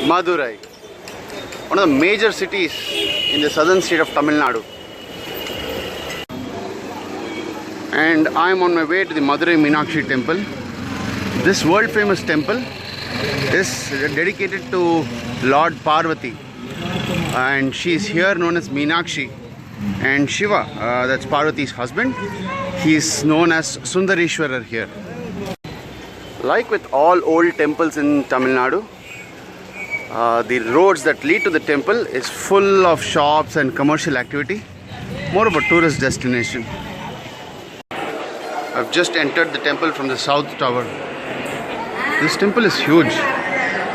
Madurai, one of the major cities in the southern state of Tamil Nadu. And I am on my way to the Madurai Meenakshi temple. This world famous temple is dedicated to Lord Parvati, and she is here known as Meenakshi. And Shiva, that's Parvati's husband, he is known as Sundareshwarar here. Like with all old temples in Tamil Nadu, the roads that lead to the temple is full of shops and commercial activity, more of a tourist destination. I've just entered the temple from the south tower. This temple is huge.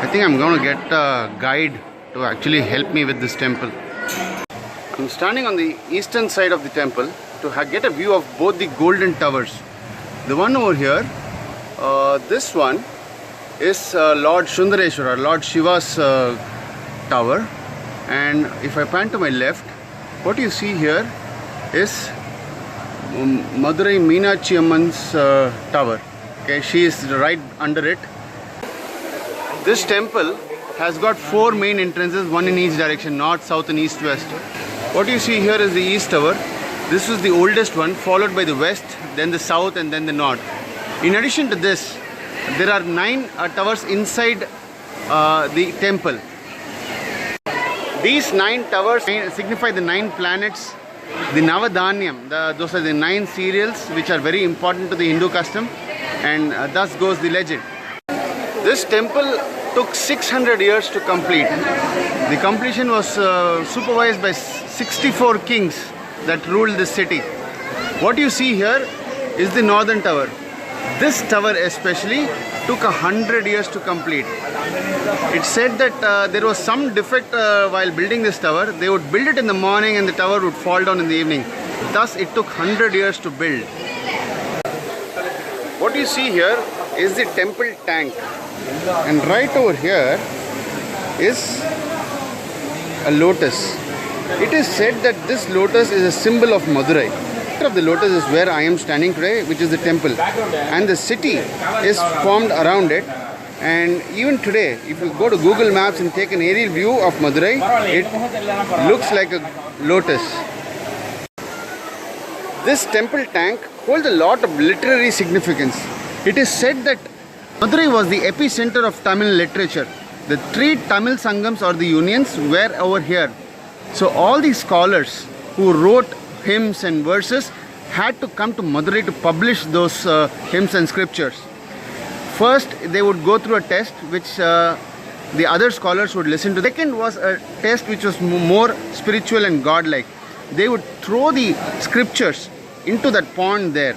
I think I'm going to get a guide to actually help me with this temple. I'm standing on the eastern side of the temple to get a view of both the golden towers. The one over here, this one is Lord Sundareshwara, Lord Shiva's tower, and if I pan to my left, what you see here is Madurai Meenakshi Amman's tower. Okay, she is right under it. This temple has got 4 main entrances, one in each direction, north, south and east, west. What you see here is the east tower. This is the oldest one, followed by the west, then the south and then the north. In addition to this, there are 9 towers inside the temple. These 9 towers signify the 9 planets, the Navadhanyam, those are the 9 cereals which are very important to the Hindu custom, and thus goes the legend. This temple took 600 years to complete. The completion was supervised by 64 kings that ruled this city. What you see here is the northern tower. This tower especially took 100 years to complete. It's said that there was some defect while building this tower. They would build it in the morning and the tower would fall down in the evening. Thus it took 100 years to build. What you see here is the temple tank, and right over here is a lotus. It is said that this lotus is a symbol of Madurai. Of the lotus is where I am standing today, which is the temple, and the city is formed around it. And even today, if you go to Google Maps and take an aerial view of Madurai, it looks like a lotus. This temple tank holds a lot of literary significance. It is said that Madurai was the epicenter of Tamil literature. The 3 Tamil Sangams or the unions were over here. So all these scholars who wrote hymns and verses had to come to Madurai to publish those hymns and scriptures. First, they would go through a test which the other scholars would listen to. Second was a test which was more spiritual and godlike. They would throw the scriptures into that pond there.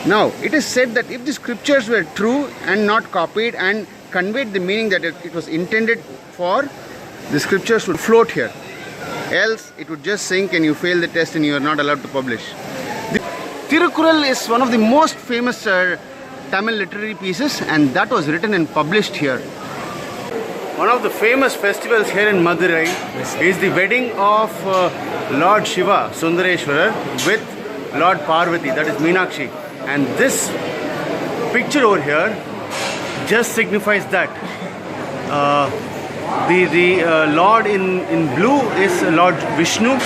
Now, it is said that if the scriptures were true and not copied and conveyed the meaning that it was intended for, the scriptures would float here. Else, it would just sink and you fail the test and you are not allowed to publish. The Tirukkural is one of the most famous Tamil literary pieces, and that was written and published here. One of the famous festivals here in Madurai is the wedding of Lord Shiva, Sundareshwarar, with Lord Parvati, that is Meenakshi. And this picture over here just signifies that. The Lord in blue is Lord Vishnu.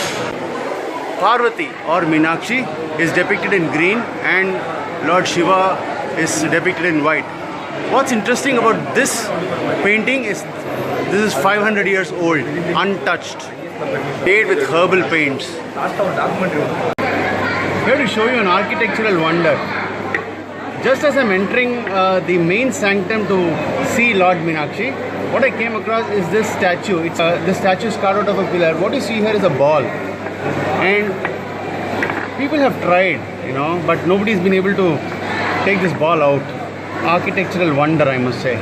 Parvati or Meenakshi is depicted in green, and Lord Shiva is depicted in white. What's interesting about this painting is this is 500 years old, untouched, made with herbal paints. Here to show you an architectural wonder. Just as I'm entering the main sanctum to see Lord Meenakshi, what I came across is this statue. The statue is carved out of a pillar. What you see here is a ball, and people have tried, but nobody's been able to take this ball out. Architectural wonder, I must say.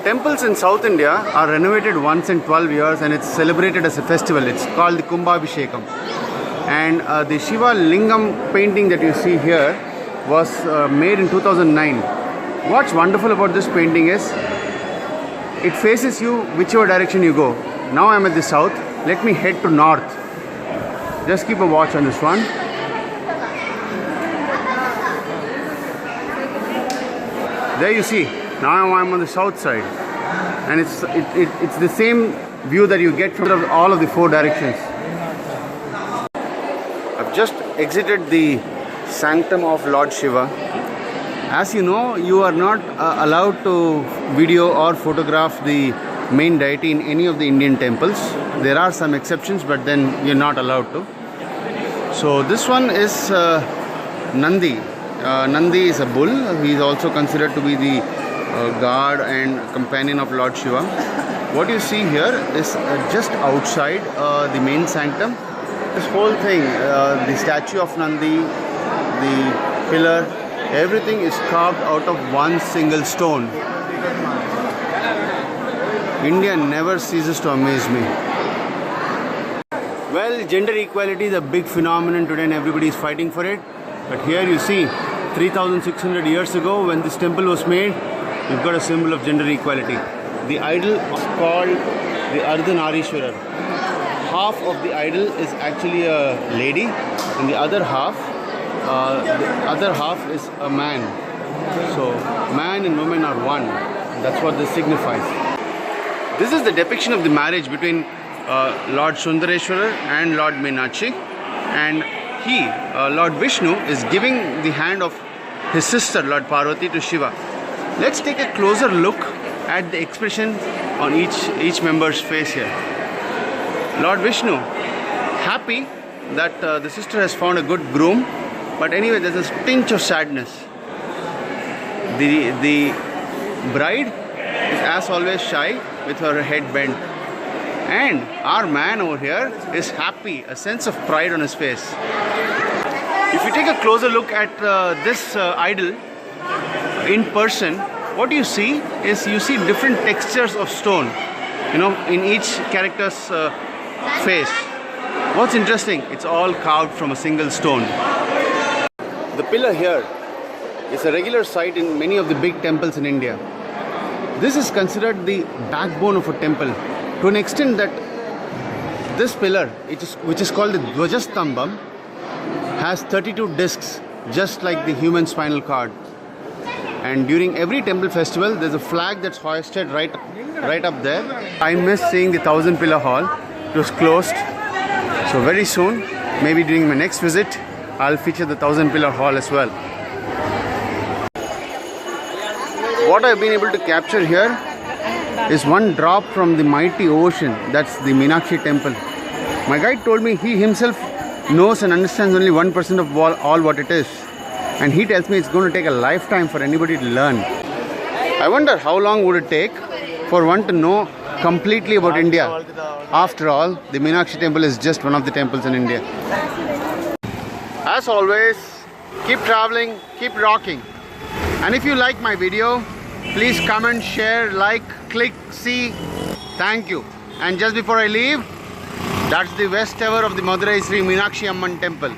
Temples in South India are renovated once in 12 years, and it's celebrated as a festival. It's called the Kumbhabhishekam. And the Shiva Lingam painting that you see here was made in 2009. What's wonderful about this painting is it faces you whichever direction you go. Now I'm at the south. Let me head to north. Just keep a watch on this one. There you see, now I'm on the south side, and it's the same view that you get from all of the four directions. I've just exited the sanctum of Lord Shiva. As you know, you are not allowed to video or photograph the main deity in any of the Indian temples. There are some exceptions, but then you're not allowed to. So this one is Nandi. Nandi is a bull. He is also considered to be the guard and companion of Lord Shiva. What you see here is just outside the main sanctum. This whole thing, the statue of Nandi, the pillar, everything is carved out of one single stone. India never ceases to amaze me. Well, gender equality is a big phenomenon today and everybody is fighting for it. But here you see, 3,600 years ago when this temple was made, you've got a symbol of gender equality. The idol is called the Ardhanarishwarar. Half of the idol is actually a lady and the other half is a man. So man and woman are one. That's what this signifies. This is the depiction of the marriage between Lord Sundareshwarar and Lord Meenakshi, and he, Lord Vishnu, is giving the hand of his sister Lord Parvati to Shiva. Let's take a closer look at the expression on each member's face here. Lord Vishnu, happy that the sister has found a good groom, but anyway there's a tinge of sadness. The bride is as always shy with her head bent. And our man over here is happy, a sense of pride on his face. If you take a closer look at this idol in person, what you see is you see different textures of stone, in each character's face. What's interesting, it's all carved from a single stone. The pillar here is a regular sight in many of the big temples in India. This is considered the backbone of a temple, to an extent that this pillar, which is called the Dvajastambham, has 32 discs, just like the human spinal cord. And during every temple festival, there's a flag that's hoisted right up there. I miss seeing the 1000 Pillar Hall. It was closed. So very soon, maybe during my next visit, I'll feature the 1000 Pillar Hall as well. What I've been able to capture here is one drop from the mighty ocean. That's the Meenakshi temple. My guide told me he himself knows and understands only 1% of all what it is. And he tells me it's going to take a lifetime for anybody to learn. I wonder how long would it take for one to know completely about India. After all, the Meenakshi temple is just one of the temples in India. As always, keep traveling, keep rocking. And if you like my video, please comment, share, like, click, see. Thank you. And just before I leave, that's the west tower of the Madurai Sri Meenakshi Amman temple.